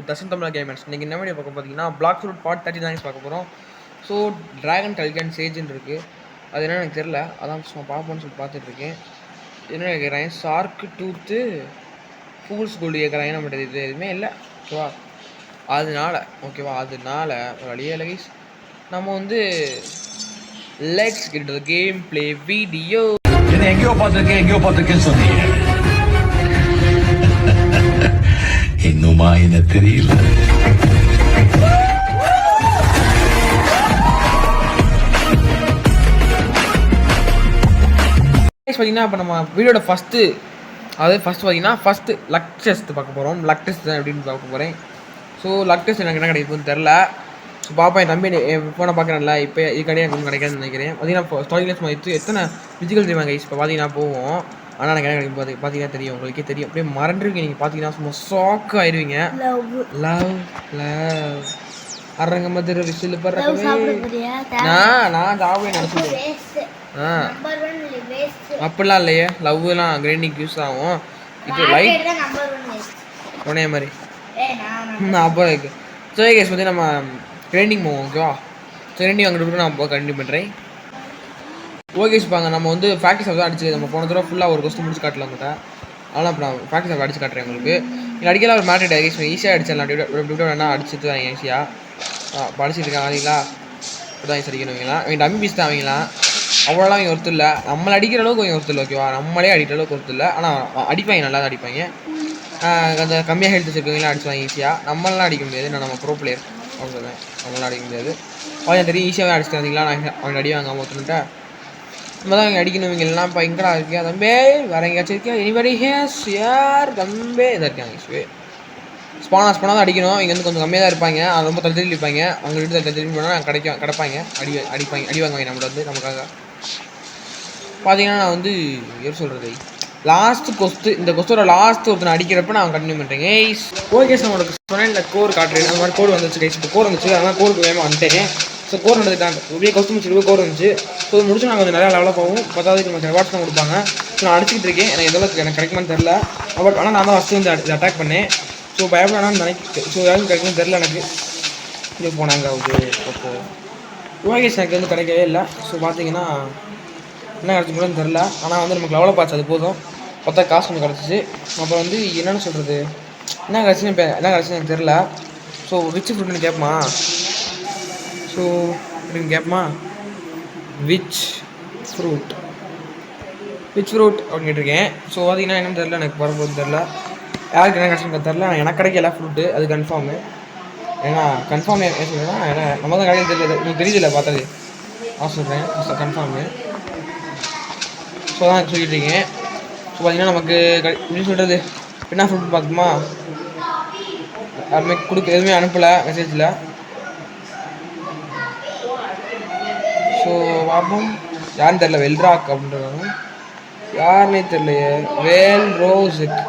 தர்ஷன் தமிழா gamers. இன்றைக்கி என்ன video பார்க்க பார்த்தீங்கன்னா பிளாக் ஃப்ரூட் பார்ட் 30 தான் பார்க்க போகிறோம். ஸோ ட்ராகன் கல்கன் சேஜ்ன்னு இருக்குது. அது என்னன்னு எனக்கு தெரில, அதான் சும்மா பார்ப்போன்னு சொல்லிட்டு பார்த்துட்ருக்கேன். என்ன கேட்குறேன், ஷார்க்கு டூத்து ஃபூல்ஸ் கோல்டு கேட்குறாங்க. நம்மகிட்ட இது எதுவுமே இல்லை, ஓகேவா? அதனால ஒரு வழியே கைஸ் நம்ம வந்து let's get to the game play video. எங்கேயோ பார்த்துருக்கேன்னு சொன்னீங்க, இன்னுமா என்ன தெரியல. பார்த்தீங்கன்னா இப்போ நம்ம வீடியோட ஃபஸ்ட்டு பார்த்தீங்கன்னா லக் டெஸ்ட் பார்க்க போகிறோம். லக் டெஸ்ட் தான் எப்படின்னு பார்க்க போகிறேன். ஸோ லக் டெஸ்ட் எனக்கு என்ன கிடைக்குதுன்னு தெரில. ஸோ பாப்பா என் தம்பி ஃபோனை பார்க்குறேன்ல, இப்போ இதுக்காண்டியே எனக்கு கிடைக்காதுன்னு நினைக்கிறேன். பார்த்தீங்கன்னா ஸ்டார்டிங்லேஸ் எத்தனை ஃபிசிக்கல் தெரியுமா கைஸ். இப்போ பார்த்தீங்கன்னா போவோம், ஆனால் எனக்கு என்ன கிடைக்கும் பார்த்தீங்கன்னா தெரியும், உங்களுக்கே தெரியும். அப்படியே மறந்துருவீங்க நீங்கள் பார்த்தீங்கன்னா, சும்மா ஷாக் ஆயிடுவீங்க. லவ் அரங்க மதுரை விசில் பறக்கவே நான் சாப்பிட நினச்சிடுவேன். அப்படிலாம் இல்லையே, லவ்லாம் கிரைண்டிங் யூஸ் ஆகும். இது லைட் உடனே மாதிரி அப்போ இருக்குது. ஸோ கேஸ் வந்து நம்ம கிரைண்டிங் போவோம், ஓகேவா? ஸோ கிரைண்டிங் அங்கிட்டு நான் கண்டினியூ பண்ணுறேன். ஓகேஸ் பாங்க, நம்ம வந்து ப்ராக்டிஸ் தான் அடிச்சு நம்ம போன தடவை ஃபுல்லாக ஒரு கொஸ்டின் முடிச்சு காட்டலாம் கிட்ட. அதனால் இப்போ நான் ப்ராக்டிஸ் அடிச்சு காட்டுறேன் உங்களுக்கு. நீங்கள் அடிக்கலாம் ஒரு மேட்ரு டைஸ் ஈஸியாக அடிச்சிடலாம். இப்படி வேணா அடிச்சுட்டு வாங்க ஈஸியாக படிச்சுட்டு இருக்காங்க. அவங்களா இப்படி தான் சரிக்கணுவீங்களா? அவங்க டம்மி பீஸ் தான் அவங்களாம், அவ்வளோலாம் அவங்க ஒருத்தர் இல்லை. நம்மளை அடிக்கிற அளவுக்கு அவங்க ஒருத்தர் இல்லை, ஓகேவா? நம்மளே அடிக்கிற அளவுக்கு ஒருத்தர் இல்லை, ஆனால் அடிப்பாங்க, நல்லா தான் அடிப்பாங்க. அந்த கம்மியாக ஹெல்த் வச்சுருக்கவங்களாம் அடிச்சுவாங்க ஈஸியாக. நம்மளாம் அடிக்க முடியாது, நான் நம்ம ப்ரோ பிளேயர் அவங்க சொல்லுவேன், நம்மளாம் அடிக்க முடியாது. அவங்க தெரியும் ஈஸியாகவே அடிச்சுட்டு வந்தீங்களா, நான் அவங்க அடிவாங்க ஒருத்தன்ட்ட. நம்ம தான் அவங்க அடிக்கணும். இவங்க எல்லாம் இப்போ எங்கடா இருக்கியா தம்பே, வேறு எங்கேயாச்சும் இருக்கியா, எனிபடி ஹேஸ் யார் தம்பே இதாக இருக்காங்க. ஸ்பானாக தான் அடிக்கணும். இங்கே வந்து கொஞ்சம் கம்மியாக தான் இருப்பாங்க, அது ரொம்ப தள்ளி இருப்பாங்க. அவங்க வீட்டு திரும்பி போனால் கிடப்பாங்க, அடிவாங்க நம்மளை வந்து நமக்காக. பார்த்தீங்கன்னா நான் வந்து எப்படி சொல்கிறது, இந்த கொஸ்டோட ஒருத்தனை அடிக்கிறப்ப நான் கண்டினியூ பண்ணுறேன். ஓகே சார், உங்களுக்கு சொன்னேன் இல்லை கோர் காட்டுறேன். அந்த மாதிரி கோர் வந்துச்சு கைஸ். இப்போ கோர் வந்துச்சு, அதனால் கோருக்கு வேகமாக வந்துட்டேன். ஸோ கோர் நடந்துட்டாங்க, இப்படியே கொஸ்டின் முடிச்சு கோர் வந்துச்சு. ஸோ முடிச்சு நாங்கள் கொஞ்சம் நிறையா லெவலாக போகும். 10வது நமக்கு ரிவார்ட்ஸ் தான் கொடுப்பாங்க. ஸோ நான் அடிச்சுட்டு இருக்கேன், எனக்கு எதளவுக்கு எனக்கு கிடைக்குமான்னு தெரில. பட் ஆனால் நான் தான் ஃபஸ்ட்டு வந்து அட்டாக் பண்ணேன். ஸோ பயப்படான்னு நினைக்கிறேன். ஸோ யாரும் கிடைக்கும்னு தெரில எனக்கு. இது போனாங்க ஓகே சார், எனக்கு வந்து கிடைக்கவே இல்லை. ஸோ பார்த்தீங்கன்னா என்ன கிடச்சிக்கூடன்னு தெரில. ஆனால் வந்து நமக்கு லெவலப் ஆச்சு, அது போதும். பார்த்தா காசு கொஞ்சம் கிடச்சிச்சு. அப்புறம் வந்து என்னென்னு சொல்கிறது, என்ன கிடச்சின்னு எனக்கு தெரில. ஸோ விச் ஃப்ரூட்னு கேட்பமா? ஸோ அப்படின்னு கேட்பமா, விச் ஃப்ரூட் அப்படின்னு கேட்டிருக்கேன். ஸோ பார்த்தீங்கன்னா என்னன்னு தெரில, எனக்கு வரப்போகுதுன்னு தெரில. யாருக்கு என்ன கிடச்சுன்னு தெரில. எனக்கு கிடைக்கல ஃப்ரூட்டு, அது கன்ஃபார்மு. ஏன்னா கன்ஃபார்ம் ஏன் சொல்லுன்னா, ஏன்னா நம்ம தான் கிடையாது தெரியல, உங்களுக்கு தெரியுதில்ல பார்த்தது. நான் சொல்கிறேன் கன்ஃபார்மு. ஸோ தான் சொல்லிட்டு இருக்கேன். ஸோ பார்த்தீங்கன்னா நமக்கு எப்படி சொல்கிறது, என்ன ஃப்ரூட் பார்க்குமா, யாருமே எதுவுமே அனுப்பலை மெசேஜில். ஸோ பார்ப்போம், யாருன்னு தெரில. வெல்ராக் அப்படின்றாங்க, யாருன்னே தெரியலையே. வேல் ரோஸுக்கு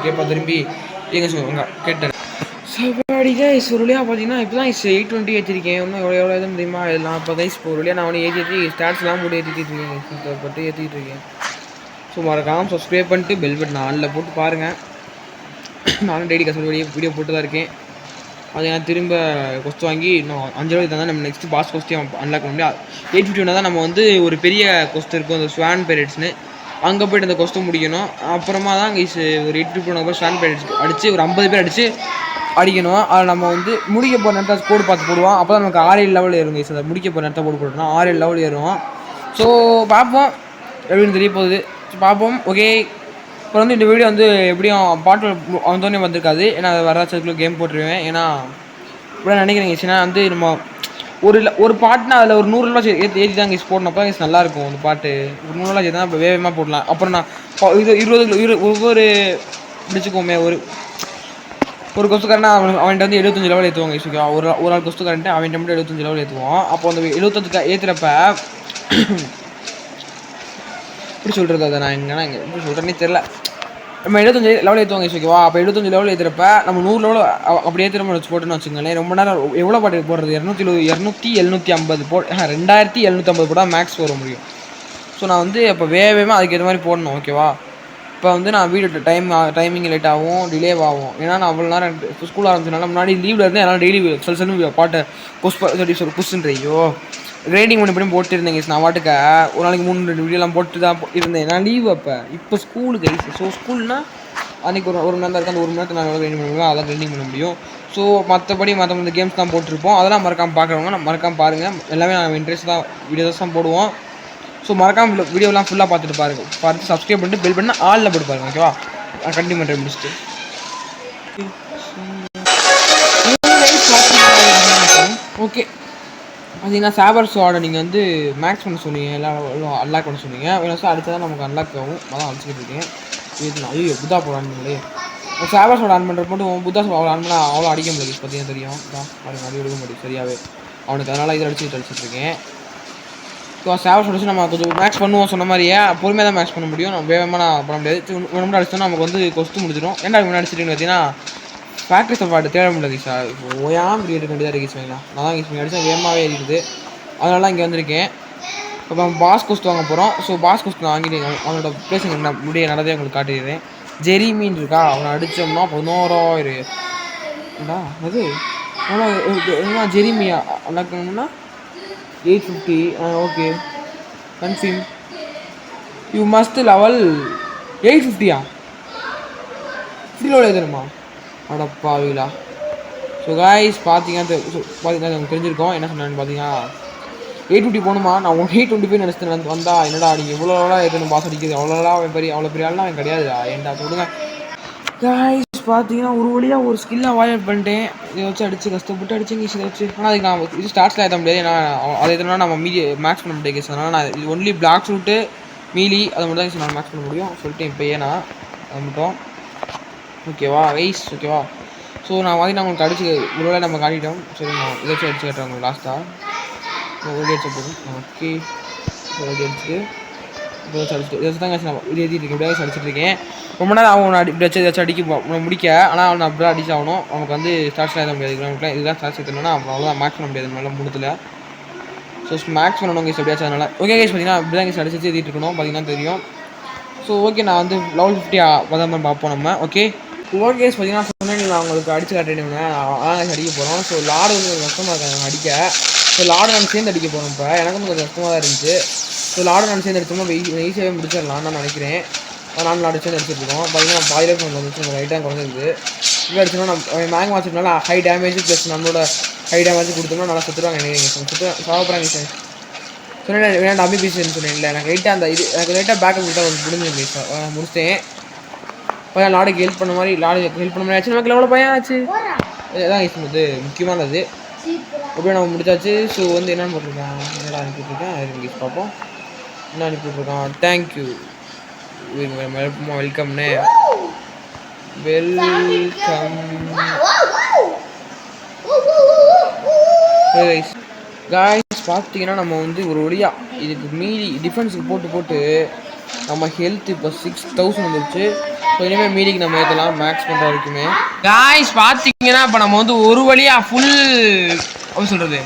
கேட்பா திரும்பி எங்கே சொல்லுவாங்க கேட்டேன். சரி கைஸ், ஒரு வழியாக பார்த்தீங்கன்னா இப்போ தான் 820 ஏற்றிருக்கேன். இன்னும் எவ்வளோ எதுவும் முடியுமா இதெல்லாம். இப்போ கைஸ் இப்போ ஒரு வழியாக நான் ஒன்று ஏற்றி ஸ்டாட்ஸ்லாம் போட்டு ஏற்றிட்டு இருக்கேன். ஸோ மறக்காமல் சப்ஸ்கிரைப் பண்ணிட்டு பெல் பட்டன் ஆனில் போட்டு பாருங்கள். நானும் டெய்லி கஷ்டப்படி வீடியோ போட்டு தான் இருக்கேன். அது நான் திரும்ப கொஸ்ட் வாங்கி இன்னும் 5 ரூபாய்க்கு தான் நம்ம நெக்ஸ்ட்டு பாஸ் கொஸ்டியும் அன்லாக் பண்ண முடியாது. 851 தான் நம்ம வந்து ஒரு பெரிய கொஸ்ட் இருக்கும், அந்த ஸ்வான் பைரேட்ஸ்னு. அங்கே போய்ட்டு அந்த கொஸ்ட்டு முடிக்கணும். அப்புறமா தான் கைஸ் ஒரு 851 ஸ்வான் பைரேட்ஸ் அடித்து ஒரு 50 பேர் அடிக்கணும். அதில் நம்ம வந்து முடிக்க போகிற நேரத்தை கோடு பார்த்து போடுவோம். அப்போ தான் நமக்கு 6-7 லெவல் ஏறும் கைஸ். அதை முடிக்க போகிற நேரத்தை போட்டு போட்டோம்னா 6-7 லெவல் ஏறும். ஸோ பார்ப்போம் எப்படின்னு தெரிய போகுது. பார்ப்போம். ஓகே, இப்போ வந்து இந்த வீடியோ வந்து எப்படியும் பாட்டில் வந்தோடனே வந்திருக்காது, ஏன்னா அதை வராச்சதுக்குள்ளே கேம் போட்டுருவேன். ஏன்னா இப்படி நினைக்கிறேங்க ஏன்னா வந்து நம்ம ஒரு பாட்டுனா அதில் ஒரு 100 ரூபா ஏற்றி தான் கேஸ் போடணும்ப்போ கேஸ் நல்லாயிருக்கும். அந்த பாட்டு ஒரு 100 ரூபா சேர்த்து தான் இப்போ வேகமாக போடலாம். அப்புறம் நான் இது 20 ஒவ்வொரு பிடிச்சிக்கோமே, ஒரு கொஸ்டுக்காரனா அவன்கிட்ட வந்து 75 லெவல் ஏற்றுவாங்க ஈஸிக்கா. ஒரு ஆள் கொஸ்டுக்காரன்ட்டு அவன்கிட்ட மட்டும் 75 லெவல் ஏற்றுவோம். அப்போ அந்த 75 ஏற்றுறப்ப எப்படி சொல்கிறது, அதை நான் எங்கன்னா எப்படி சொல்கிறேன்னே தெரில. நம்ம 75 லெவல் ஏற்றுவாங்க ஓகேவா. அப்போ 75 லெவல் ஏற்றுறப்ப நம்ம 100 லெவல் அப்படி ஏற்றுற வச்சு போட்டுன்னு வச்சுக்கோங்களேன். ரொம்ப நேரம் எவ்வளோ பாட்டு போடுறது 270 2750 போட்டால் மேக்ஸ் வர முடியும். ஸோ நான் வந்து இப்போ வேகமாக அதுக்கேற்ற மாதிரி போடணும் ஓகேவா. இப்போ வந்து நான் வீடு டைமிங் லேட் ஆகும், டிலே ஆகும். ஏன்னா நான் அவ்வளோ நேரம் ஸ்கூல் ஆரம்பிச்சதுனால முன்னாடி லீவில் இருந்து என்னால் டெய்லி சொல்லு பாட்டை குஸ்ன்றையோ கிரைண்டிங் பண்ணி போட்டு இருந்தேங்க. நான் பாட்டுக்க ஒரு நாளைக்கு 3-2 வீடியோலாம் போட்டு தான் இருந்தேன். நான் லீவ் அப்போ இப்போ ஸ்கூலுக்கு ஸோ ஸ்கூல்னால் அன்றைக்கி ஒரு மணி நேரம் இருக்குது. அந்த 1 மணி நேரத்தில் நான் கிரைண்டிங் பண்ண முடியும், அதெல்லாம் கிரைண்டிங் பண்ண முடியும். ஸோ மற்ற கேம்ஸ் தான் போட்டிருப்போம். அதெல்லாம் மறக்காமல் பார்க்குறவங்க நான் மறக்காமல் பாருங்கள். எல்லாமே நான் இன்ட்ரெஸ்ட் தான் வீடியோஸ் தான் போடுவோம். ஸோ மறக்காமல் வீடியோலாம் ஃபுல்லாக பார்த்து சப்ஸ்கிரைப் பண்ணிட்டு பெல் பண்ணால் ஆளில் போட்டு பாருங்கள் ஓகேவா. நான் கண்டினியூ பண்ணுறேன் முடிச்சுட்டு. ஓகே பார்த்தீங்கன்னா சாபர் ஸ்வாடை நீங்கள் வந்து மேக்ஸ் பண்ண சொன்னீங்க, எல்லாம் அன்லாக் பண்ண சொன்னீங்க. வேணும் அடுத்து தான் நமக்கு அன்லாக் ஆகும். அதான் அடிச்சுக்கிட்டு இருக்கேன். இது ஐயோ புத்தா போடாங்களே. சாபர் ஸ்வாட் ஆன் பண்ணுறது மட்டும் புத்தா ஸ்வாட் ஆன் பண்ணால் அவ்வளோ அடிக்க முடியாது. பார்த்தீங்கன்னா தெரியும் தான் அடி எடுக்க முடியும் சரியாகவே அவனுக்கு. அதனால் இதை அடிச்சுட்ருக்கேன். ஸோ சாபர் ஸ்வாட் வச்சு நம்ம கொஞ்சம் மேக்ஸ் பண்ணுவோம். சொன்ன மாதிரியே பொறுமையாக தான் மேக்ஸ் பண்ண முடியும். நம்ம வேகமாக நான் பண்ண முடியாது. முன்னாடி அடிச்சோன்னா நமக்கு வந்து கொஸ்து முடிஞ்சிடும். ஏன்டா முன்னாடி அடிச்சிட்டுன்னு பார்த்தீங்கன்னா ஃபேக்ட்ரி சப்பாட்டு தேட முடியாது சார். ஓயாமல் கிரியேட் வேண்டியதாக இருக்குது வைங்களா. நான் தான் யூஸ் பண்ணி அடித்தா வேகமாகவே இருக்குது. அதனால இங்கே வந்திருக்கேன். இப்போ பாஸ் கொஸ்ட் வாங்க போகிறோம். ஸோ பாஸ் கொஸ்ட் நான் வாங்கிட்டு அவனோட பிளேஸ் முடிய நடந்தே உங்களுக்கு காட்டிடுறேன். ஜெரி மீன் இருக்கா, அவனை அடித்தோம்னா 11,000 அது எவ்வளோ ஜெரிமியா அண்ணாக்கணும்னா 850. ஓகே கன்ஃபியூம் you must level 850 free load எதுமா அடப்பாவிலா. ஸோ காய்ஸ் பார்த்தீங்கன்னா உங்களுக்கு தெரிஞ்சிருக்கோம் என்ன சொன்னான்னு. பார்த்தீங்கன்னா 850 போகணுமா. நான் 825 நினச்சிட்டு வந்தா என்னடா நீங்கள் இவ்வளோலாம் எதுன்னு பாஸ் அடிக்குது அவ்வளோ பெரிய ஆள்லாம் அவன் கிடையாது. ஏன்டா சொல்லுங்க காய்ஸ். பார்த்தீங்கன்னா ஒரு வழியாக ஒரு ஸ்கில்லை வாய்ட் பண்ணிட்டேன். இதை வச்சு அடிச்சு கஷ்டப்பட்டு அடிச்சுங்க இதை வச்சு. ஆனால் அதுக்கு நான் இது ஸ்டார்ட்ஸில் ஏற்ற முடியாது. ஏன்னா அதை எதுனா நம்ம மீதி மேக்ஸ் பண்ண முடியாது கேஸ். அதனால் நான் இது ஒன்லி பிளாக் ஷூட்டு மீலி அதை மட்டும் தான் நான் மேக்ஸ் பண்ண முடியும் சொல்லிட்டு இப்போயே நான் அது மட்டும் ஓகேவா வைஸ் ஓகேவா. ஸோ நான் பார்த்தீங்கன்னா உங்களுக்கு அடிச்சு ஒரு வேளை நம்ம காட்டிட்டோம். சரி நான் இதை வச்சு அடிச்சு காட்டுறேன் உங்களுக்கு லாஸ்ட்டாக ஓடி அடிச்ச போதும். ஓகே ஓடி அடிச்சுட்டு இதை வச்சு அடிச்சுட்டு இதை வச்சு தான் நான் இது எழுதிட்டு எப்படியாவது வச்சு அடிச்சுட்ருக்கேன். ரொம்ப நேரம் அவனை இப்படி வச்சு ஏதாச்சும் அடிக்க முடிக்க. ஆனால் அவனை அப்படி தான் அடிச்சு ஆகணும். நமக்கு வந்து ஸ்டார்ட்ஸில் ஏற்ற முடியாது. நமக்குலாம் இதுதான் ஸ்டார்ட்ஸ் ஏற்றணும்னா அப்புறம் அவ்வளோதான் மேக்ஸ் பண்ண முடியாது நல்லா முடியல. ஸோ மேக்ஸ் பண்ணணும் கேஸ் எப்படியாச்சும். அதனால் ஓகே கேஸ் பார்த்தீங்கன்னா இப்படி தான் கேஸ் அடிச்சு எழுதிட்டு இருக்கணும் பார்த்தீங்கன்னா தெரியும். ஸோ ஓகே நான் வந்து லெவல் 50 வதான் பார்ப்போம் நம்ம. ஓகே கேஸ் பார்த்தீங்கன்னா சொன்னேன் நான் உங்களுக்கு அடிச்சு காட்டிடுங்க. அதான் அடிக்க போகிறோம். ஸோ லாடு வந்து கொஞ்சம் கஷ்டமாக இருக்காங்க அடிக்க. ஸோ லாடு நான் சேர்ந்து அடிக்க போகிறோம். இப்போ எனக்கும் கொஞ்சம் கஷ்டமாக தான் இருந்துச்சு. ஸோ லாடு நான் சேர்ந்து அடிச்சோம்னா ஈஸியாகவே முடிச்சிடலாம் நான் நினைக்கிறேன். நான் லாடு சேர்ந்து அடிச்சிருக்கோம். பார்த்தீங்கன்னா பாயிலர் கொஞ்சம் வந்துச்சு நம்ம ரைட்டாக குறைஞ்சிருக்கு. இப்படி அடிச்சோம்னா நம்ம மேங் வாட்சினால ஹை டேமேஜ் ப்ளஸ் நம்மளோட ஹை டேமேஜ் கொடுத்தோம்னா நல்லா சுற்றுவாங்க நினைக்கிறீங்க. சாப்பிட்றாங்க சார் சொன்னேன் வேணா அபி பீஸ்ன்னு சொன்னேன். இல்லை எனக்கு ரைட்டாக அந்த இது எனக்கு ரைட்டாக பேக்கப் கொடுத்தா முடிஞ்சிருக்கு முடிச்சிட்டேன். பையன் லாடுக்கு ஹெல்ப் பண்ண மாதிரி ஆச்சு. நமக்கு எவ்வளோ பையன் ஆச்சு இதான் யூஸ் பண்ணுறது முக்கியமானது. அப்படியே நம்ம முடிச்சாச்சு. ஸோ வந்து என்னென்னு போட்டிருக்கான் என்னடா அனுப்பிட்டுருக்கேன் அது பார்ப்போம். என்ன அனுப்பிட்டுருக்கான் தேங்க்யூ வெல்கம்னே வெல்கம் காய்ஸ். பார்த்தீங்கன்னா நம்ம வந்து ஒரு வழியாக இதுக்கு மீறி டிஃபென்ஸுக்கு போட்டு நம்ம ஹெல்த் இப்போ 6000 வந்துருச்சு. ஸோ இனிமேல் மீதிக்கு நம்ம ஏற்றலாம் மேக்ஸ் பண்ணுற வரைக்குமே. காய்ஸ் பார்த்தீங்கன்னா இப்போ நம்ம வந்து ஒரு வழியாக ஃபுல் அப்படி சொல்கிறது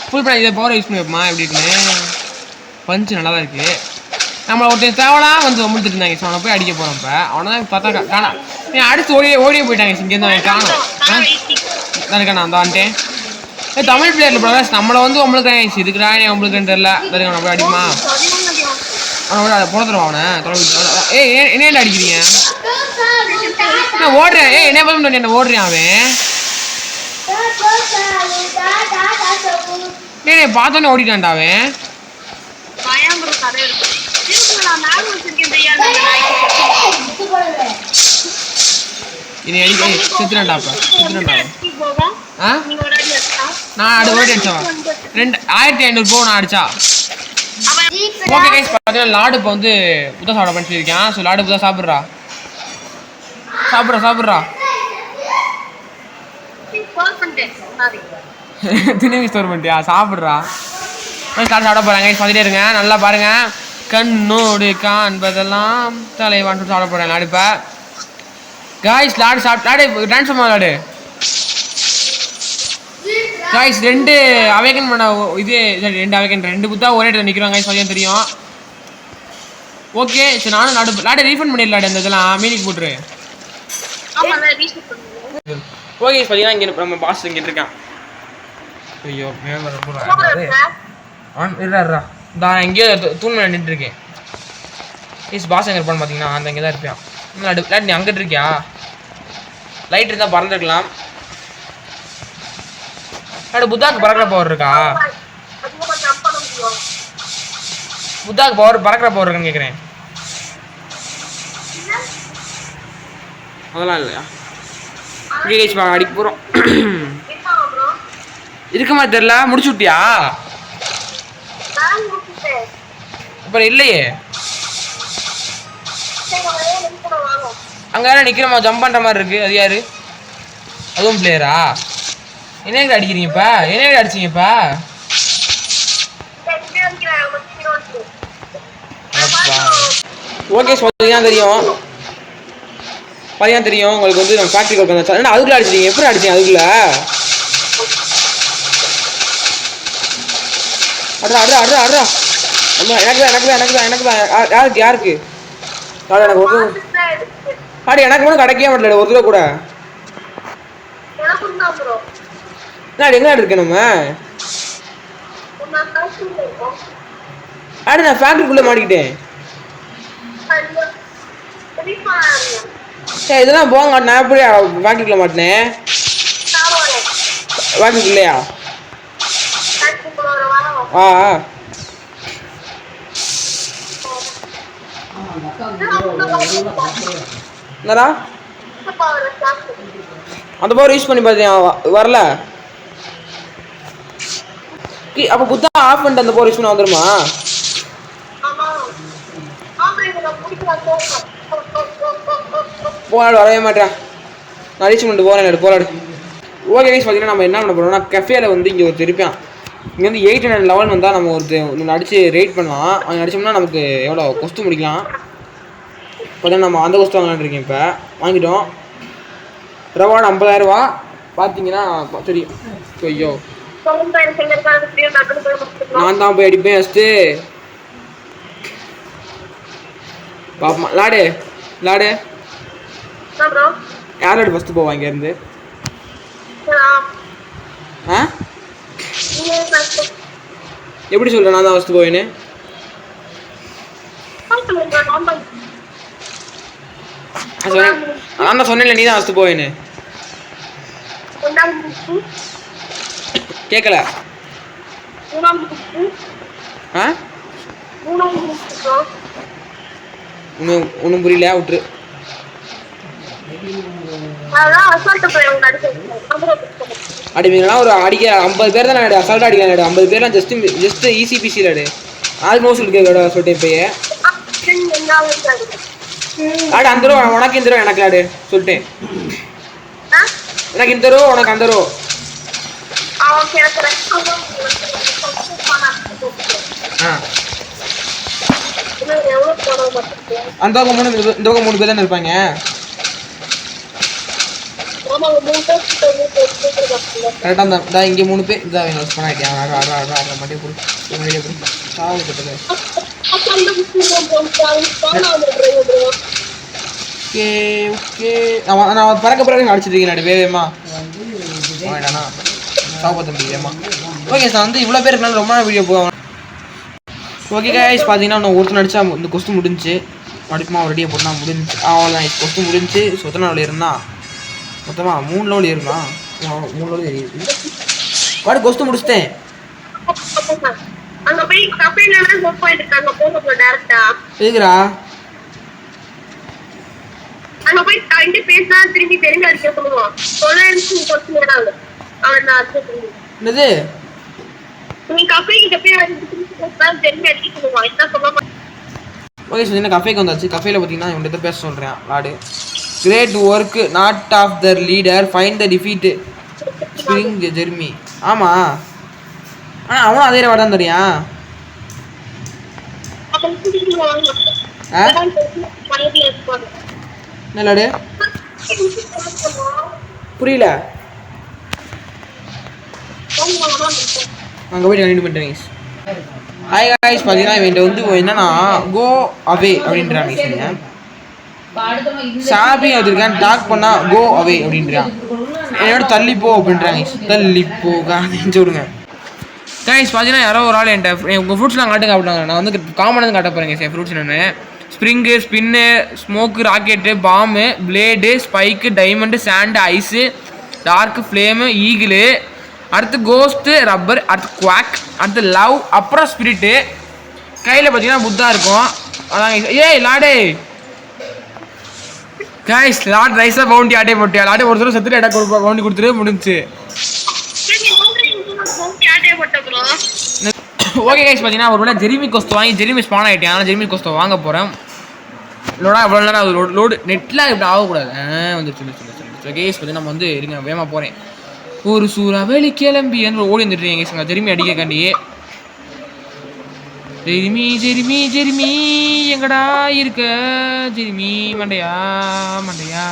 ஃபுல் பண்ண இதை பவர் யூஸ் பண்ணி வைப்போமா எப்படி இருக்குன்னு. பஞ்சு நல்லா தான் இருக்குது. நம்மளை ஒருத்தர் தேவலாம் வந்து அமுழ்த்துட்டு இருந்தாங்க. ஸோ அவனை போய் அடிக்க போகிறோம். இப்போ அவனை தான் பார்த்தா காணா நீ அடிச்சு ஓடியே போயிட்டாங்க. இங்கேருந்து அவன் காணும் இருக்காண்ணா அந்த வந்துட்டேன். தமிழ் பிளேயரில் பிரகாஷ் நம்மளை வந்து உங்களுக்கு இதுக்குடா உங்களுக்குன்னு தெரியல. நான் போய் அடிக்குமா அவனை அதை புறத்துருவான் அவனை தொலை. என்ன அடிக்கிறீங்க நான் ஓடுறேன். என்ன பண்ண என்ன ஓடுறேன் அவன் பார்த்தோன்னே ஓடிட்டான்டா அவன். அடிக்க செத்துறான்டா நான் அடி ஓடி அடிச்சவன் 2500 போக நான் அடிச்சா. ஓகே கைஸ் பார்த்தீங்கன்னா லாடு இப்போ வந்து புத்தா சாப்பிட பண்ணி சொல்லியிருக்கேன். ஸோ லாடு புத்தா சாப்பிட்றா தினவி ஸ்டோர் பண்ணிட்டியா சாப்பிட்றா. ஸ்டார்ட் சாப்பிட போகிறாங்க பார்த்துட்டே இருங்க நல்லா பாருங்கள். கண்ணோடு காண்பதெல்லாம் தலைவான் சாப்பிட போகிறேன் லாடு. இப்போ guys laddu laddu transform laddu guys 2 awaken பண்ண இது 2 அவேக்கன் 2 புத்தா ஒரே இடத்துல நிற்கிறோம் காய்ஸ் சரியா தெரியும். ஓகே சரி நானும் லாடு ரீஃபண்ட் பண்ணிடலாடு அந்த இதெல்லாம் மீனிக்கு போட்டுரு. ஓகே பார்த்தீங்கன்னா இங்கே நம்ம பாஸ் இங்கிட்டு இருக்கான். ஐயோ இருடா நான் எங்கேயோ தூண் மேலே நின்றுட்டு இருக்கேன். பாஸ் எங்கே இருப்பான்னு பார்த்தீங்கன்னா அந்த இங்கே தான் இருப்பான். லைட் நீ அங்கிட்டு இருக்கியா? லைட் இருந்தால் பறந்துருக்கலாம். புத்தாக்கு பறக்கிற பவர் இருக்கா? புத்தாக்கு பறக்கிற பவர் இருக்கான்னு கேட்குறேன். அதெல்லாம் இல்லையா? அடிக்க போகிறோம் இருக்க மாதிரி தெரியல. முடிச்சு விட்டியா? அப்புறம் இல்லையே அங்கே நிற்கிறமா ஜம்ப் பண்ணுற மாதிரி இருக்கு. அது யாரு? அதுவும் பிளேயரா? என்ன அடிக்கிறீங்கப்பா? என்ன அடிச்சிங்கப்பா? ஓகே பார்த்தீங்கன்னா தெரியும் உங்களுக்கு வந்து நம்ம ஃபேக்ட்ரி உட்காந்து என்ன அதுக்குள்ள அடிச்சிட்டீங்க? எப்படி அடிச்சீங்க அதுக்குள்ள? அட்ரா அம்மா எனக்கு தான் யாருக்கு எனக்கு ஒரு ஆடி எனக்கு மட்டும் கிடைக்கவே மாட்டல ஒரு தடவை கூட. எங்க இருக்கேன் நம்ம ஆடி நான் ஃபேக்ட்ரிக்குள்ளே மாட்டிக்கிட்டேன். சரி இதெல்லாம் போங்க நான் எப்படி ஃபேக்ட்ரிக்குள்ளே மாட்டினேன்? ஃபேக்ட்ரிக்கு இல்லையா? என்னடா அந்த பவர் யூஸ் பண்ணி பார்த்தியா வரல? அப்போ புத்தா ஆஃப் பண்ணிட்டு அந்த பவர் யூஸ் பண்ண வந்துருமா? போராடு வரவே மாட்டேன். நான் ரீச் பண்ணிட்டு போகிறேன் போராடு. ஓகே கைஸ் பார்த்தீங்கன்னா நம்ம என்ன பண்ண போகிறோம்னா கஃபேல வந்து இங்கே ஒரு இருப்பான். இங்கே வந்து 8 and 11 வந்தால் நம்ம ஒன்று அடித்து ரேட் பண்ணலாம். அங்கே அடித்தோம்னா நமக்கு எவ்வளோ கொஸ்து முடிக்கலாம். பார்த்தா நம்ம அந்த கொஸ்து வாங்கலான்னு இருக்கேன். இப்போ வாங்கிட்டோம். ரவார்டு 50,000 பார்த்தீங்கன்னா தெரியும். ஐயோ நான் தான் போய் அடிப்பேன் ஃபஸ்ட்டு. பாப்பா லாடு யாரோட ஃபஸ்ட்டு போவா இங்கேருந்து? எப்படி சொல்கிறேன் நான் தான் ஃபஸ்ட்டு போவேன்னு? நான் தான் சொன்னேன்ல நீ தான் ஃபஸ்ட்டு போவேன்னு. கேட்கல? ஒன்றும் புரியல விட்டுரு. அடிமைங்களாம் ஒரு அடிக்க 50 பேர் தான் அசால்ட்டாக அடிக்கலாம். 50 பேர்லாம் ஜஸ்ட் ஈசிபிசி லாடு ஆல்மோஸ்ட் இருக்கு சொல்லிட்டு இப்பயே ஆடு அந்த ரூபா உனக்கு இந்த ரூபா எனக்கு லாடு சொல்லிட்டேன். எனக்கு இந்த ரூபா உனக்கு அந்த ரூபா. அந்த பக்கம் 3 இந்த பக்கம் 3 பேர் தானே இருப்பாங்க. கரெக்டாக தான் இங்கே 3 பேர் இதான் வேணும் பண்ணாட்டியா? மட்டும் ஓகே ஓகே நான் பறக்க பிறகு அடிச்சிருக்கேன் வேகமா வேண்டாண்ணா சாப்பிட தம்பி வேகமா. ஓகே சார் வந்து இவ்வளோ பேர் இருக்கனால ரொம்ப வீடியோ போவாங்க. ஓகே கைஸ் பார்த்தீங்கன்னா நான் ஒருத்தர் அடித்தா இந்த கொஸ்து முடிஞ்சு மறுபடியும் ஒரு ரெடியை போட்டால் முடிஞ்சு அவ்வளோதான். கொஸ்து முடிஞ்சு சொத்தனை லெவல் இருந்தால் மொத்தமாக 3 லெவல் ஏறும். 3 லெவல் ஏறிடுது. பாடு கொஸ்து முடிச்சிட்டேன். எதுக்குறா அங்க போய் கைண்ட பேசினா திரும்பி தெரிஞ்சு அடிக்க சொல்லுவான். என்னது நீ கஃபே கிட்ட போய் தெரிஞ்சு அடிக்க சொல்லுவான். என்ன சொல்ல ஓகே சார் என்ன கஃபேக்கு வந்தாச்சு. கஃபேல பார்த்தீங்கன்னா இவன்கிட்ட பேச சொல்கிறேன். லாடு great work not of the leader find the defeat spring Jeremy. ஆமாம் ஆனால் அவனும் அதே வாட தான் தெரியும். என்ன லாடு புரியல. அங்கே போய்ட்டு கண்டினியூ பண்ணுறேன். ஹாய் காய்ஸ், பார்த்தீங்கன்னா இவன்ட்டு வந்து என்னன்னா கோ அவே அப்படின்றான். நீங்கள் சாபி வச்சிருக்கேன் டாக் பண்ணா கோ அவே அப்படின்றான். என்னோட தள்ளிப்போ அப்படின்றாங்க. தள்ளிப்போ காமிச்சு விடுங்க கைஸ். பார்த்தீங்கன்னா யாரோ ஒரு ஆள் என்கிட்ட உங்கள் ஃப்ரூட்ஸ்லாம் காட்டுங்க அப்படின்னாங்க. நான் வந்து காமனாக காட்ட போகிறேங்க சார். ஃப்ரூட்ஸ் என்னென்னு ஸ்ப்ரிங்கு, ஸ்பின்னு, ஸ்மோக்கு, ராக்கெட்டு, பாம்பு, blade, spike, diamond, sand, ice, dark, flame, eagle, அடுத்து கோஸ்ட்டு, ரப்பர், அடுத்து குவாக், அடுத்து லவ், அப்புறம் ஸ்பிரிட்டு. கையில் பார்த்தீங்கன்னா புத்தா இருக்கும். அதான் ஏய் லாடே கைஸ், லாட் ரைஸாக பவுண்டி ஆட்டே போட்டியா? லாட்டே ஒரு தடவை செத்துட்டு இடம் கொடுப்பா, பவுண்டி கொடுத்துட்டு முடிஞ்சு. ஓகே கைஸ், பார்த்தீங்கன்னா ஒரு வேளை ஜெரிமி கோஸ்ட் வாங்கி ஜெரிமி ஸ்பான் ஆகிட்டேன். ஆனால் ஜெரிமி கோஸ்ட்டை வாங்க போகிறேன். லோடா இவ்வளோ நேரம் அது லோடு நெட்டில் இப்படி ஆகக்கூடாது. வந்துருச்சு. கேஸ் பார்த்தீங்கன்னா நம்ம வந்து இருங்க வேகமாக போகிறேன். ஒரு சூறாவளி கிளம்பி என்று ஓடி வந்துட்டுருக்கீங்க கேஸ். ஜெரிமி அடிக்க காண்டியே. ஜெரிமி ஜெரிமி ஜெரிமி எங்கடா இருக்க ஜெரிமி மண்டையா மண்டையா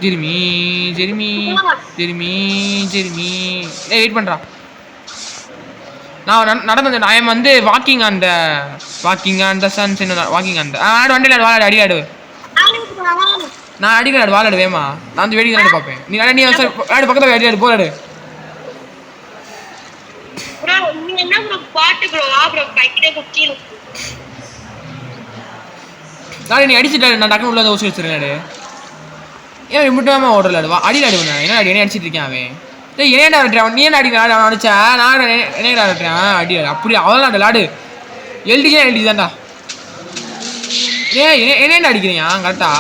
Jeremy Jeremy Jeremy Jeremy wait பண்ணுறான். நான் நடந்து ஐ எம் வந்து வாக்கிங் ஆன் த சன்ஸ். என்ன வாக்கிங் ஆன் ஆடு வண்டியில் வாழாடு அடி ஆடு. நான் அடிக்கிறாடு வாழாடு வேமா. நான் வந்து வேடிக்கை நாடு பார்ப்பேன். நீ நீ ஆடு பக்கத்தில் அடி ஆடு போராடு. நாடு நீ அடிச்சுட்டாரு. நான் டக்குனு உள்ள ஊசி வச்சிருக்கேன். ஏன் விட்டுவாம ஓடலாடு அடியில் ஆடுவேன். என்ன அடி என்ன அடிச்சிட்டு இருக்கேன் அவன். என்னடா விட்டுறான். நீ என்ன அடிக்கிறான் அவன் அடிச்சா நான் என்னடா விட்டுறான் அடி அப்படி அவ்வளோ லாடு எல்டிக்கே எல்டி தான்டா. என்னடா அடிக்கிறியா கரெக்டா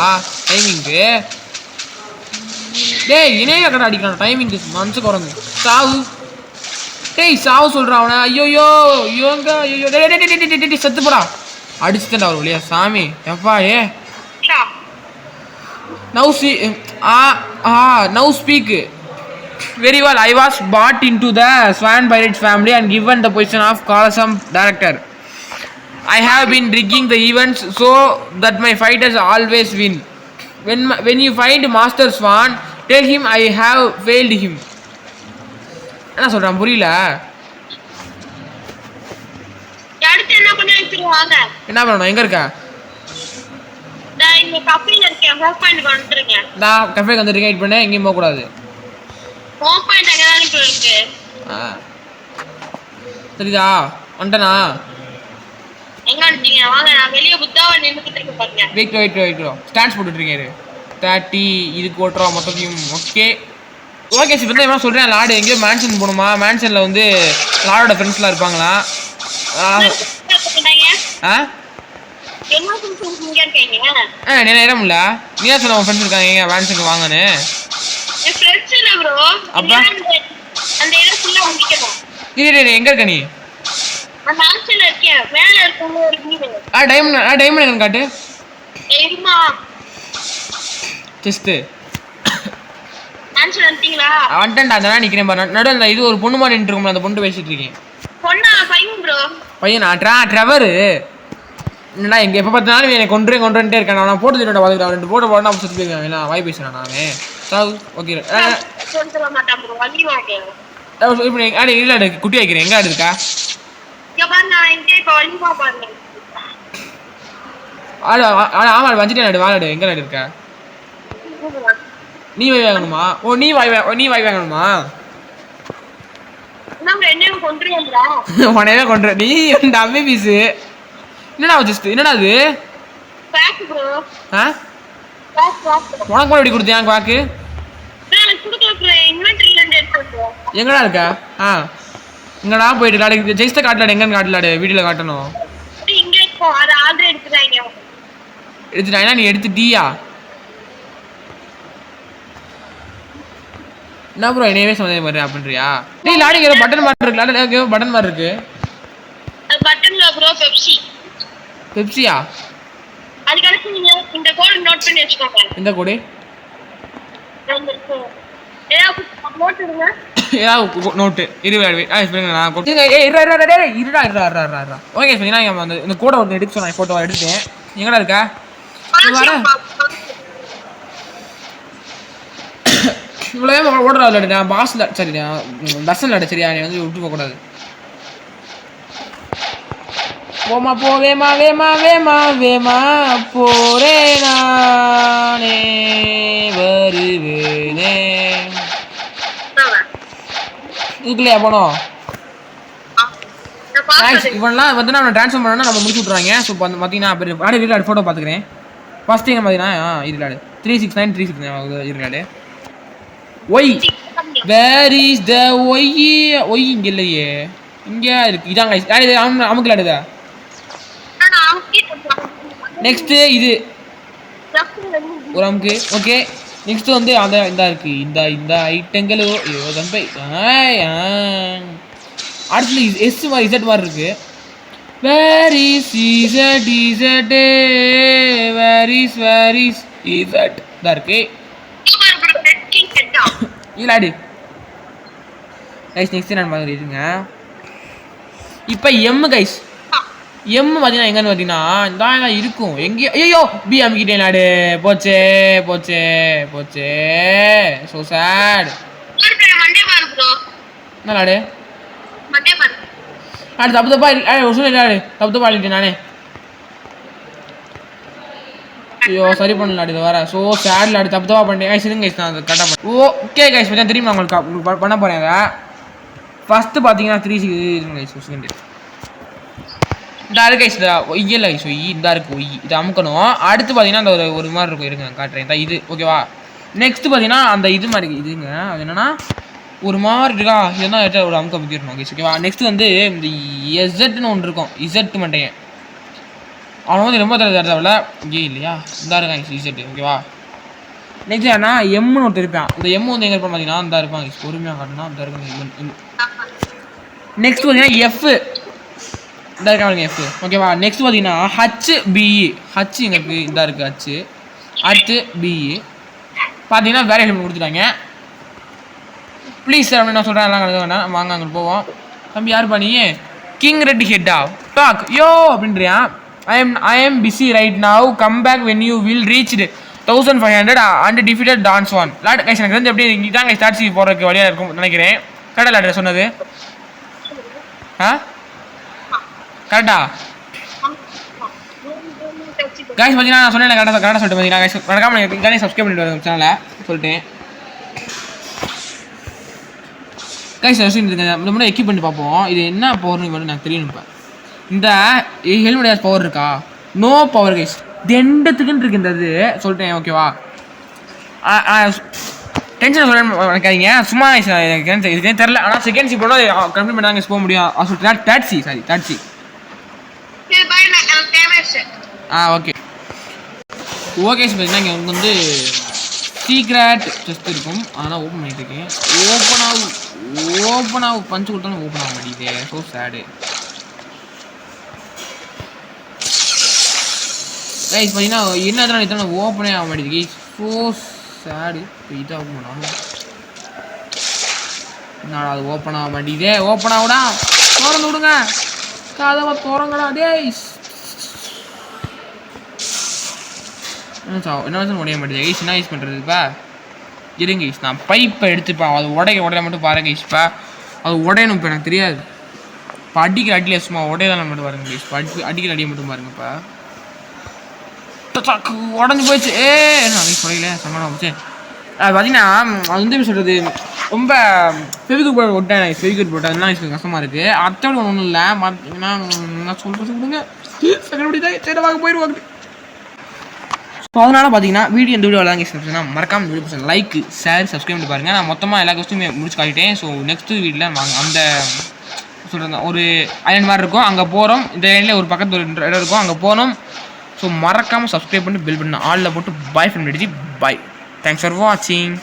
டைமிங்க்கு? டேய் என்னையா கரெக்டாக அடிக்கிறான் டைமிங்க்கு. மனசு குறைஞ்சு சாவு. டேய் சாவு சொல்கிறான் அவனை. ஐயோயோ ஐயோங்க ஐயோ டே செத்து போடா. அடிச்சுட்டேன்டா ஒரு வழியா சாமி. எப்பா now speak. Very well, I was brought into the Swan Pirates family and given the position of Colosseum director. I have been rigging the events so that my fighters always win. When you find Master Swan, tell him I have failed him. என்ன சொல்றான் புரியல. என்ன பண்ணணும்? எங்க இருக்க? நான் கஃபேல இருக்கேன். Hope point வந்துருக்கேன். நான் கஃபேக்கு வந்துருக்கேன். வெயிட் பண்ணு, எங்கேயும் போக கூடாது. சரிதா வந்துட்டனா? வெயிட் ஸ்டாண்ட்ஸ் போட்டுட்ருக்கேன். 30 இதுக்கு ஓட்டுறோம் மொத்தத்தையும். ஓகே ஓகே இப்போ தான் என்ன சொல்கிறேன். லாடு எங்கேயோ மேன்ஷன் போகணுமா? மேன்ஷனில் வந்து லாடோட ஃப்ரெண்ட்ஸ்லாம் இருப்பாங்களா? நேரம் இல்லை. நீ தான் சொன்ன உன் ஃப்ரெண்ட்ஸ் இருக்காங்க எங்க மேன்ஷனுக்கு வாங்கன்னு. எங்க இருக்க நீ? டைமண்ட் காட்டு. வந்துட்டேன்டா நிக்கிறேன் பாரு. நடுவில் இது ஒரு பொண்ணு மாதிரி நின்று அந்த பொண்ணு பேசிட்டு இருக்கேன். பையனா? ட்ரெவரு. என்னடா எங்க எப்போ பார்த்தாலும் என்னை கொண்டுட்டே இருக்கேன். நான் போட்டு தருவேன். பார்த்துக்கிறேன் 2 போட்டு போடணும். சுற்றி போயிருக்கேன். நான் வாய் பேசுகிறேன் நான். ஓகே இல்லை குட்டி வைக்கிறேன். எங்கே இருக்கா? ஆமாம் வஞ்சிட்டே வாழாடு. எங்கே இருக்கா? நீ வாய் வாங்கணுமா? நீ வாய் வாங்கணுமா? உனையவே கொண்டு நீ அம்மே பீஸு. என்னடா ஜஸ்ட் என்னடா அது? உனக்கு கூட எப்படி கொடுத்தேன் பாக்கு? எங்கடா இருக்கா? எங்கடா போயிட்டு லாடு ஜெயிஸ்ட காட்டலாடு. எங்கன்னு காட்டலாடு? வீடியோல காட்டணும். எடுத்துட்டா? நீ எடுத்துட்டியா? என்ன ப்ரோ என்னையவே சம்மந்தம் மாதிரி அப்படின்றியா? டேய் லாடு இங்க பட்டன் மாதிரி இருக்கு. லாடு பட்டன் மாதிரி இருக்கு. பட்டன்ல ப்ரோ பெப்சியா? அதுக்கு அடுத்து நீங்க இந்த கோட் நோட் பண்ணி வெச்சுக்கோங்க. இந்த கோட் நோட்டு ஓகே. இந்த கோடை ஒன்று எடுக்க சொன்னேன். ஃபோட்டோ எடுத்துட்டேன். எங்கடா இருக்கா? இவ்வளோ ஓடுறா விளையாடு நான் பாஸில் சரி தர்சன் விளையாடு சரியா நீ வந்து விட்டு போகக்கூடாது போமா போ வேமா வேமா வேமா வேமா போரே நானே வருவேனே இதுக்குலையா போனோம் இவன்லாம் வந்து நான் ட்ரான்ஸ்ஃபர் பண்ணா நம்ம முடிச்சு விட்றாங்க ஸோ வந்து பார்த்தீங்கன்னா ஆடு இருக்காடு ஃபோட்டோ பார்த்துக்கிறேன் ஃபஸ்ட் டைம் பார்த்தீங்கன்னா இருக்காடு 369 369 இருக்காடு why where is the Y Y இங்கே இல்லையே இங்கே இருக்கு இதாங்க இது அமுக்கு விளையாடுதா நெக்ஸ்ட்டு இது ஒரு அமுக்கு ஓகே நெக்ஸ்ட்டு வந்து அந்த இந்த இருக்கு இந்த ஐட்டங்கள் அடுத்து எஸ் மாதிரி இசட் மாதிரி இருக்கு where is Z Z where is Z தான் இருக்கு இல்லாடி கைஸ் நெக்ஸ்ட் நான் பார்க்குறேன் இருங்க இப்போ எம் கைஸ் எம் பார்த்தீங்கன்னா எங்கன்னு பார்த்தீங்கன்னா இந்த இருக்கும் எங்கேயோ ஐயோ பி அமுக்கிட்டேன் நாடு போச்சே போச்சே போச்சே ஸோ சேட் என்ன நாடு ஆடு தப்பு தப்பா ஒரு சொல்லு நாடு தப்பு தப்பா ஆடிட்டேன் நானே ஐயோ சரி பண்ணலாடு இது வர ஸோ சேட்ல ஆடு தப்பு தப்பா பண்ணிட்டேன் கைஸ் இருங்க கைஸ் நான் அதை கரெக்டாக பண்ணேன் ஓகே கைஸ் பார்த்தா திரும்பி நான் உங்களுக்கு பண்ண போகிறேன் அதை ஃபஸ்ட்டு பார்த்தீங்கன்னா 3 கைஸ் ஒரு செகண்ட் இந்த இருக்கு கைஸ் ஒய்யல கைஸ் ஒய் இந்த இருக்கு ஒய் இது அமுக்கணும் அடுத்து பார்த்தீங்கன்னா அந்த ஒரு மாதிரி இருக்கும் இருங்க காட்டுறேன் தான் இது ஓகேவா நெக்ஸ்ட் பார்த்தீங்கன்னா அந்த இது மாதிரி இதுங்க அது என்னன்னா ஒரு மாதிரி இருக்கா இதெல்லாம் ஒரு அமுக்க அமுக்கிடணும் கைஸ் ஓகேவா நெக்ஸ்ட் வந்து இந்த இசட்னு ஒன்று இருக்கும் இசட் மாட்டேங்க அவன் வந்து ரொம்ப தேவையில்ல இங்கே இல்லையா இந்த இருக்காங்க இசட் ஓகேவா நெக்ஸ்ட் ஏன்னா எம்னு ஒருத்தர் இருப்பான் இந்த எம் வந்து எங்கே இருப்பான் பார்த்தீங்கன்னா இந்த இருப்பான் பொறுமையாக காட்டினா இந்த இருக்கும் நெக்ஸ்ட் பார்த்தீங்கன்னா எஃப் இந்த இருக்காங்க எஃப் ஓகேவா நெக்ஸ்ட் பார்த்தீங்கன்னா ஹச்பிஇ ஹச் இங்கே இருக்குது இந்த இருக்குது ஹச் அடுத்து பிஇ பார்த்தீங்கன்னா வேற ஹெல்ப் கொடுத்துட்டாங்க ப்ளீஸ் சார் அப்படின்னு நான் சொல்கிறேன் எல்லாம் கலந்து வேண்டாம் வாங்க அங்கே போவோம் தம்பி யார் பண்ணி கிங் ரெட் ஹெட்டா டாக் யோ அப்படின்றியா I am busy right now come back when you will reach 1500 and defeated dance one lot guys எனக்கு வந்து எப்படி இதான் கைஸ் டாட்சி போகிறதுக்கு வழியாக இருக்கும் நினைக்கிறேன் கரெக்டாக லாட் சொன்னது ஆ கரெக்டா கைஸ் பார்த்தீங்கன்னா நான் சொன்னேன் கரெக்டாக சொல்லிட்டு பார்த்தீங்கன்னா கைஸ் மறக்காம கனே சப்ஸ்கிரைப் பண்ணிட்டு வரேன் சேனலை சொல்லிட்டேன் கைஸ் இந்த முன்னாடி எக்யூப் பண்ணி பார்ப்போம் இது என்ன பவர்னு மட்டும் எனக்கு தெரியணும் இப்போ இந்த ஹெல்மெட் பவர் இருக்கா நோ பவர் கைஸ் தெண்டத்துக்குன்னு இருக்கு இந்த இது சொல்லிட்டேன் ஓகேவா டென்ஷன் சொல்ல நினைக்காதீங்க சும்மா இதுக்கே தெரில ஆனால் செகண்ட் ஷிப் போனால் கம்ப்ளீட் பண்ணாங்க போக முடியும் சொல்லிட்டு taxi sorry taxi okay okay sir பார்த்தீங்கன்னா இங்கே வந்து சீக்ரெட் செஸ்ட் இருக்கும் அதெல்லாம் ஓப்பன் பண்ணிட்டு இருக்கேன் ஓப்பன் ஆகும் பஞ்சு கொடுத்தாலும் ஓப்பன் ஆக மாட்டேங்குது ஸோ சேடு கைஸ் பார்த்தீங்கன்னா என்ன இதெல்லாம் இத்தனை ஓப்பனே ஆக மாட்டேங்குது ஸோ சேடு இப்போ இதை ஓப்பன் பண்ணாலும் நான் அது ஓப்பன் ஆக மாட்டேங்குது ஓப்பன் ஆகுடா திறந்து விடுங்க கதவை திறங்கடா டேய் என்ன உடைய மாட்டேங்குது கைஸ் என்ன யூஸ் பண்ணுறது இப்போ இருங்க கைஸ் நான் பைப்பை எடுத்துப்பேன் அது உடைய மட்டும் பாருங்க கைஸ் இப்போ அது உடையணும் இப்போ எனக்கு தெரியாது இப்போ அடிக்கிற அடியில சும்மா உடையதான் மட்டும் பாருங்க கைஸ் இப்போ அடிக்கிற அடியை மட்டும் பாருங்க இப்போ உடஞ்சி போயிடுச்சு நான் சொல்லல சமாளம் போச்சு அது பார்த்தீங்கன்னா அது வந்து எப்படி சொல்கிறது ரொம்ப ஃபெவிக்விக் போட்டு ஒட்டேன் ஃபெவிக்விக் போட்டு அதெல்லாம் எனக்கு கஷ்டமாக இருக்குது அத்தோட ஒன்றும் இல்லை பார்த்தீங்கன்னா நான் சொல்கிறது கொடுங்க செகண்ட் தான் சரி வாங்க போயிடுவாங்க ஸோ அதனால் பார்த்தீங்கன்னா வீடியோ இந்த வீடியோ விளாங்க மறக்காமல் வீடியோ லைக் ஷேர் சப்ஸ்கிரைப் பண்ணி பாருங்கள் நான் மொத்தமாக எல்லா கொஸ்டியுமே முடிச்சு காட்டிட்டேன் ஸோ நெக்ஸ்ட்டு வீட்டில் வாங்க அந்த சொல்கிறது ஒரு ஐலண்ட் மாதிரி இருக்கும் அங்கே போகிறோம் இந்த ஐலண்டில் ஒரு பக்கத்து ஒரு இடம் இருக்கும் அங்கே போகணும் ஸோ மறக்காமல் சப்ஸ்கிரைப் பண்ணி பில் பண்ண ஆளில் போட்டு பாய் ஃப்ரெண்ட் அடிச்சு பாய் தேங்க்ஸ் ஃபார் வாட்சிங்